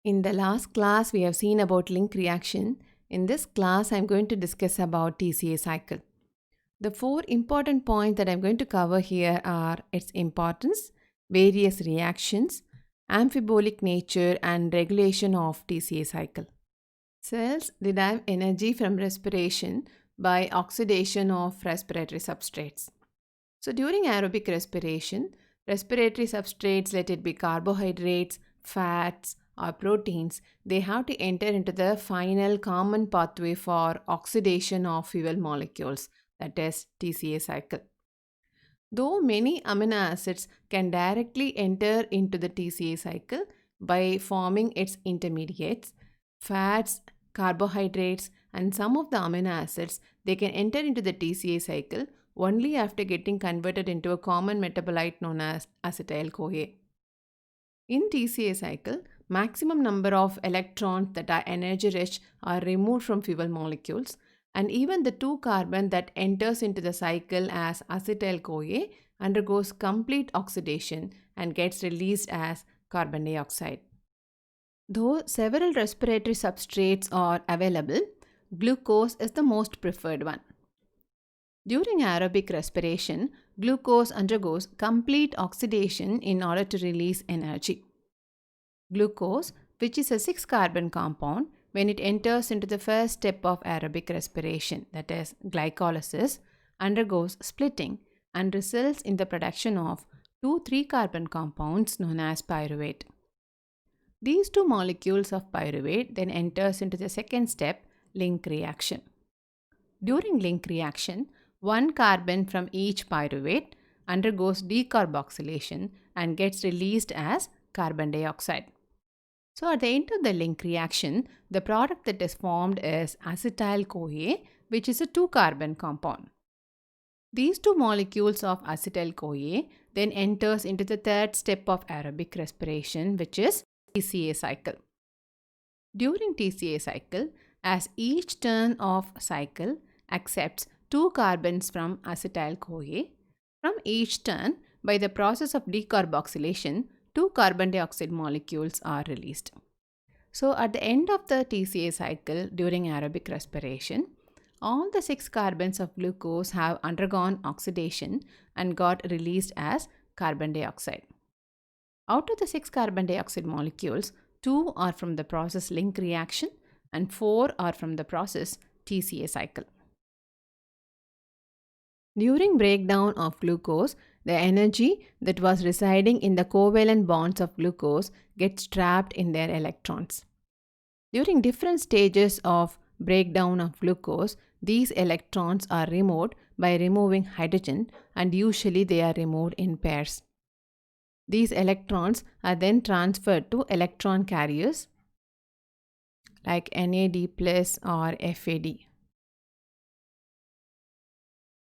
In the last class, we have seen about link reaction. In this class, I'm going to discuss about TCA cycle. The four important points that I'm going to cover here are its importance, various reactions, amphibolic nature, and regulation of TCA cycle. Cells derive energy from respiration by oxidation of respiratory substrates. So during aerobic respiration, respiratory substrates, let it be carbohydrates, fats, or proteins, they have to enter into the final common pathway for oxidation of fuel molecules, that is TCA cycle. Though many amino acids can directly enter into the TCA cycle by forming its intermediates, fats, carbohydrates, and some of the amino acids, they can enter into the TCA cycle only after getting converted into a common metabolite known as acetyl CoA. In TCA cycle, maximum number of electrons that are energy rich are removed from fuel molecules, and even the 2 carbon that enters into the cycle as acetyl CoA undergoes complete oxidation and gets released as carbon dioxide. Though several respiratory substrates are available, glucose is the most preferred one. During aerobic respiration, glucose undergoes complete oxidation in order to release energy. Glucose, which is a 6-carbon compound, when it enters into the first step of aerobic respiration, that is glycolysis, undergoes splitting and results in the production of 2 3-carbon compounds known as pyruvate. These 2 molecules of pyruvate then enters into the second step, link reaction. During link reaction, 1 carbon from each pyruvate undergoes decarboxylation and gets released as carbon dioxide. So at the end of the link reaction, the product that is formed is acetyl CoA, which is a 2-carbon compound. These 2 molecules of acetyl CoA then enters into the third step of aerobic respiration, which is TCA cycle. During TCA cycle, as each turn of cycle accepts 2 carbons from acetyl CoA, from each turn, by the process of decarboxylation, 2 carbon dioxide molecules are released. So at the end of the TCA cycle during aerobic respiration, all the 6 carbons of glucose have undergone oxidation and got released as carbon dioxide. Out of the 6 carbon dioxide molecules, 2 are from the process link reaction and 4 are from the process TCA cycle. During breakdown of glucose, the energy that was residing in the covalent bonds of glucose gets trapped in their electrons. During different stages of breakdown of glucose, these electrons are removed by removing hydrogen, and usually they are removed in pairs. These electrons are then transferred to electron carriers like NAD plus or FAD.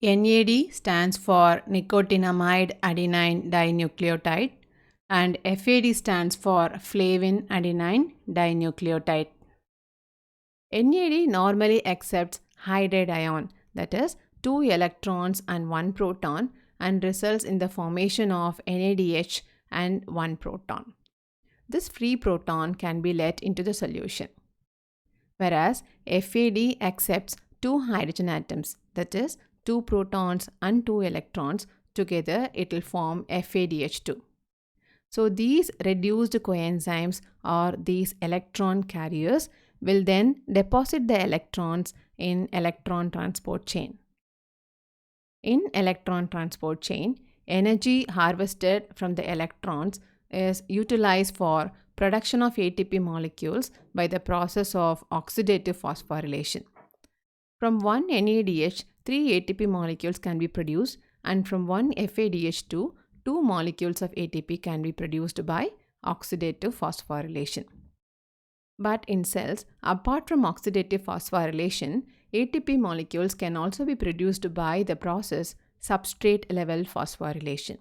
NAD stands for nicotinamide adenine dinucleotide and FAD stands for flavin adenine dinucleotide. NAD normally accepts hydride ion, that is 2 electrons and 1 proton, and results in the formation of NADH and 1 proton. This free proton can be let into the solution. Whereas FAD accepts 2 hydrogen atoms, that is 2 protons and 2 electrons, together it will form FADH2. So these reduced coenzymes or these electron carriers will then deposit the electrons in electron transport chain. In electron transport chain, energy harvested from the electrons is utilized for production of ATP molecules by the process of oxidative phosphorylation. From 1 NADH, 3 ATP molecules can be produced, and from 1 FADH2, 2 molecules of ATP can be produced by oxidative phosphorylation. But in cells, apart from oxidative phosphorylation, ATP molecules can also be produced by the process substrate level phosphorylation.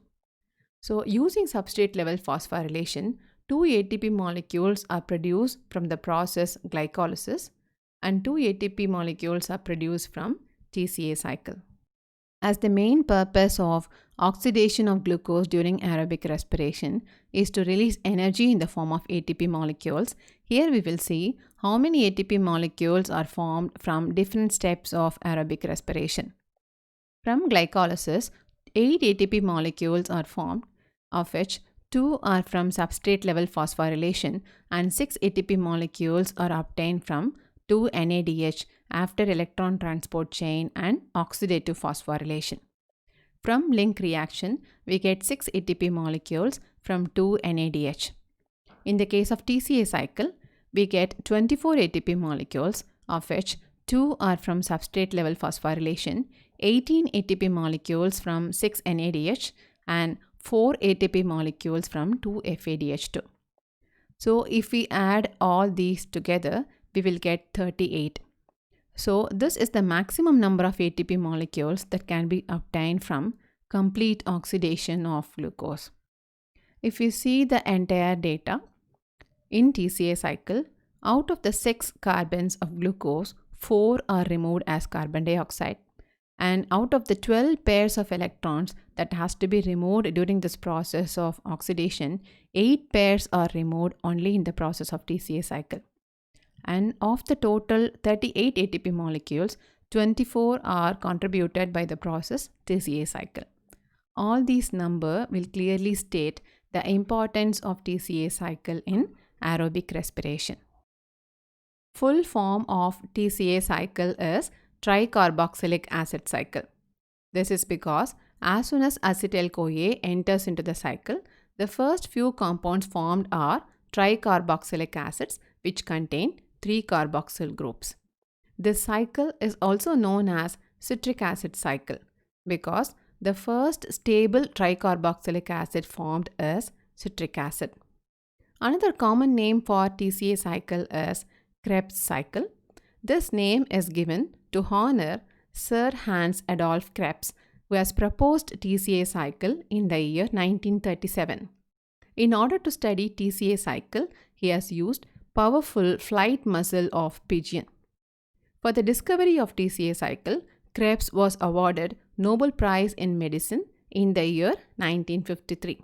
So using substrate level phosphorylation, 2 ATP molecules are produced from the process glycolysis and 2 ATP molecules are produced from TCA cycle. As the main purpose of oxidation of glucose during aerobic respiration is to release energy in the form of ATP molecules, here we will see how many ATP molecules are formed from different steps of aerobic respiration. From glycolysis, 8 ATP molecules are formed, of which 2 are from substrate level phosphorylation and 6 ATP molecules are obtained from 2 NADH after electron transport chain and oxidative phosphorylation. From link reaction, we get 6 ATP molecules from 2 NADH. In the case of TCA cycle, we get 24 ATP molecules, of which 2 are from substrate level phosphorylation, 18 ATP molecules from 6 NADH, and 4 ATP molecules from 2 FADH2. So if we add all these together, we will get 38. So this is the maximum number of ATP molecules that can be obtained from complete oxidation of glucose. If you see the entire data, in TCA cycle, out of the 6 carbons of glucose, 4 are removed as carbon dioxide. And out of the 12 pairs of electrons that has to be removed during this process of oxidation, 8 pairs are removed only in the process of TCA cycle. And of the total 38 ATP molecules, 24 are contributed by the process TCA cycle. All these numbers will clearly state the importance of TCA cycle in aerobic respiration. Full form of TCA cycle is Tricarboxylic acid cycle. This is because as soon as acetyl CoA enters into the cycle, the first few compounds formed are tricarboxylic acids, which contain 3 carboxyl groups. This cycle is also known as citric acid cycle because the first stable tricarboxylic acid formed is citric acid. Another common name for TCA cycle is Krebs cycle. This name is given to honor Sir Hans Adolf Krebs, who has proposed TCA cycle in the year 1937. In order to study TCA cycle, he has used powerful flight muscle of pigeon. For the discovery of TCA cycle, Krebs was awarded Nobel Prize in Medicine in the year 1953.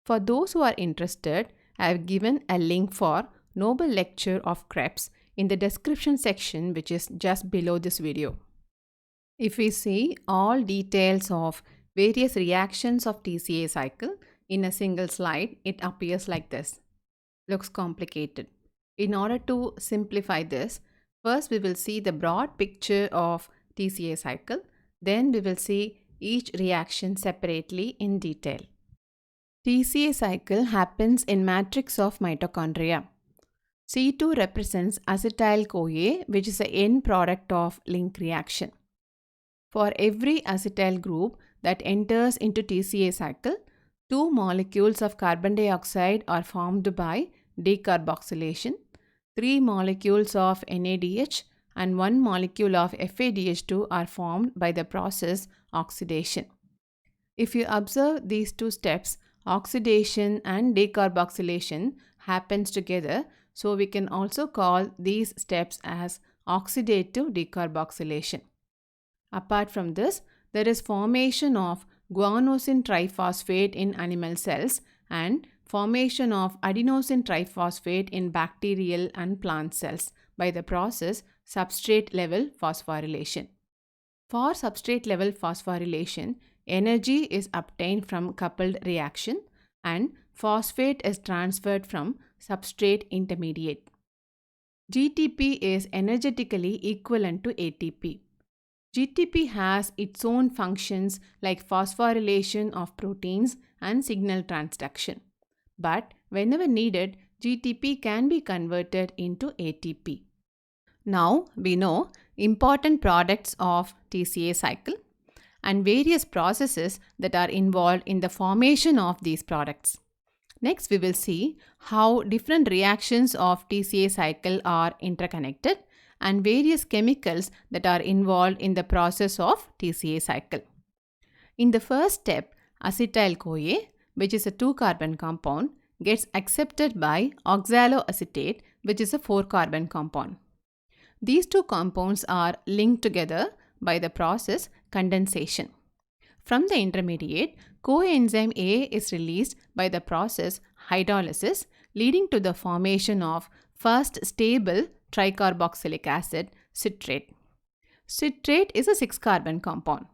For those who are interested, I have given a link for Nobel lecture of Krebs in the description section, which is just below this video. If we see all details of various reactions of TCA cycle in a single slide, it appears like this. Looks complicated. In order to simplify this, first we will see the broad picture of TCA cycle, then we will see each reaction separately in detail. TCA cycle happens in matrix of mitochondria. C2 represents acetyl CoA, which is the end product of link reaction. For every acetyl group that enters into TCA cycle, 2 molecules of carbon dioxide are formed by decarboxylation, 3 molecules of NADH and 1 molecule of FADH2 are formed by the process oxidation. If you observe these 2 steps, oxidation and decarboxylation happens together, so we can also call these steps as oxidative decarboxylation. Apart from this, there is formation of guanosine triphosphate in animal cells and formation of adenosine triphosphate in bacterial and plant cells by the process substrate level phosphorylation. For substrate level phosphorylation, energy is obtained from coupled reaction and phosphate is transferred from substrate intermediate. GTP is energetically equivalent to ATP. GTP has its own functions like phosphorylation of proteins and signal transduction. But whenever needed, GTP can be converted into ATP. Now we know important products of TCA cycle and various processes that are involved in the formation of these products. Next, we will see how different reactions of TCA cycle are interconnected and various chemicals that are involved in the process of TCA cycle. In the first step, acetyl CoA, which is a 2-carbon compound, gets accepted by oxaloacetate, which is a 4-carbon compound. These 2 compounds are linked together by the process condensation. From the intermediate, coenzyme A is released by the process hydrolysis, leading to the formation of first stable tricarboxylic acid, citrate. Citrate is a 6-carbon compound.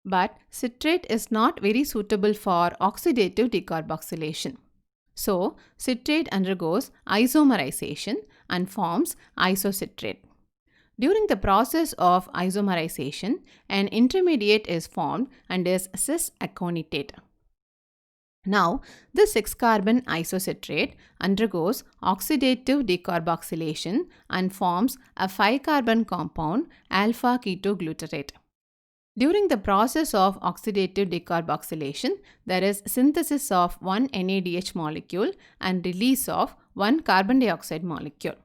But citrate is not very suitable for oxidative decarboxylation. So, citrate undergoes isomerization and forms isocitrate. During the process of isomerization, an intermediate is formed and is cis-aconitate. Now, this 6-carbon isocitrate undergoes oxidative decarboxylation and forms a 5-carbon compound alpha-ketoglutarate. During the process of oxidative decarboxylation, there is synthesis of one NADH molecule and release of one carbon dioxide molecule.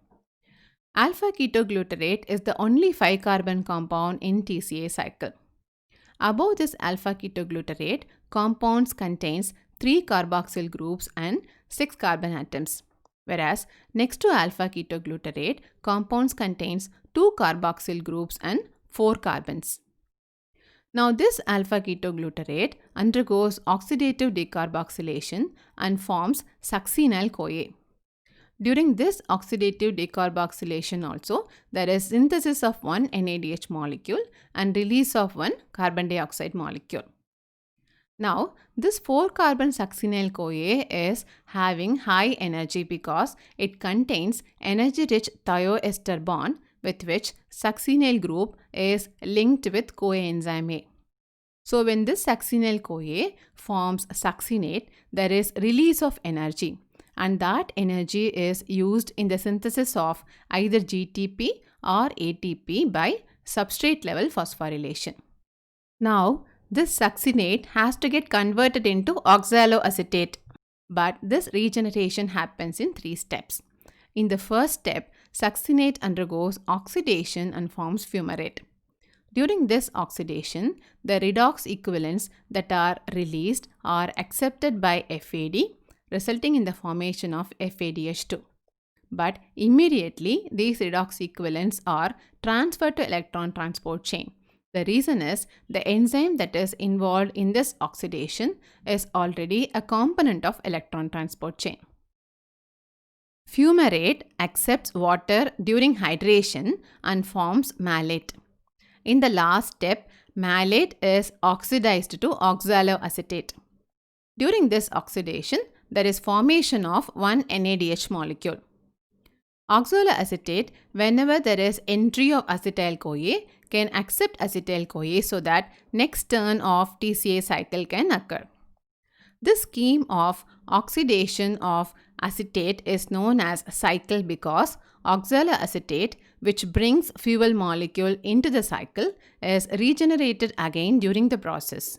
Alpha-ketoglutarate is the only 5-carbon compound in TCA cycle. Above this alpha-ketoglutarate, compounds contains 3 carboxyl groups and 6 carbon atoms, whereas next to alpha-ketoglutarate, compounds contains 2 carboxyl groups and 4 carbons. Now this alpha-ketoglutarate undergoes oxidative decarboxylation and forms succinyl CoA. During this oxidative decarboxylation also, there is synthesis of one NADH molecule and release of one carbon dioxide molecule. Now, this 4-carbon succinyl CoA is having high energy because it contains energy-rich thioester bond with which succinyl group is linked with coenzyme A. So, when this succinyl CoA forms succinate, there is release of energy, and that energy is used in the synthesis of either GTP or ATP by substrate level phosphorylation. Now, this succinate has to get converted into oxaloacetate, but this regeneration happens in 3 steps. In the first step, succinate undergoes oxidation and forms fumarate. During this oxidation, the redox equivalents that are released are accepted by FAD, resulting in the formation of FADH2. But immediately, these redox equivalents are transferred to electron transport chain. The reason is the enzyme that is involved in this oxidation is already a component of electron transport chain. Fumarate accepts water during hydration and forms malate. In the last step, malate is oxidized to oxaloacetate. During this oxidation, there is formation of one NADH molecule. Oxaloacetate, whenever there is entry of acetyl CoA, can accept acetyl CoA so that next turn of TCA cycle can occur. This scheme of oxidation of acetate is known as cycle because oxaloacetate, which brings fuel molecule into the cycle, is regenerated again during the process.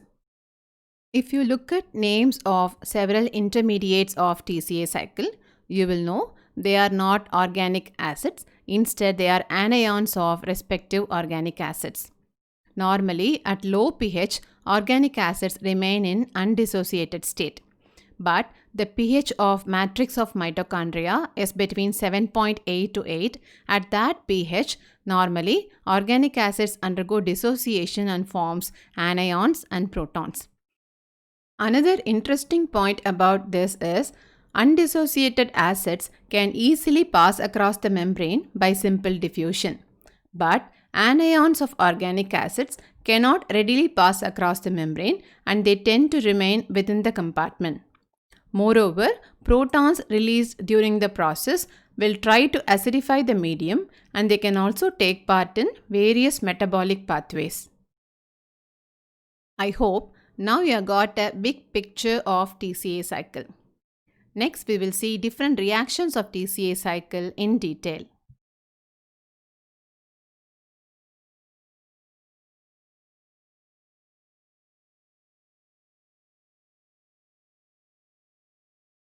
If you look at names of several intermediates of TCA cycle, you will know they are not organic acids. Instead, they are anions of respective organic acids. Normally, at low pH, organic acids remain in undissociated state. But the pH of matrix of mitochondria is between 7.8 to 8. At that pH, normally organic acids undergo dissociation and forms anions and protons. Another interesting point about this is undissociated acids can easily pass across the membrane by simple diffusion. But anions of organic acids cannot readily pass across the membrane and they tend to remain within the compartment. Moreover, protons released during the process will try to acidify the medium and they can also take part in various metabolic pathways. I hope now you have got a big picture of TCA cycle. Next, we will see different reactions of TCA cycle in detail.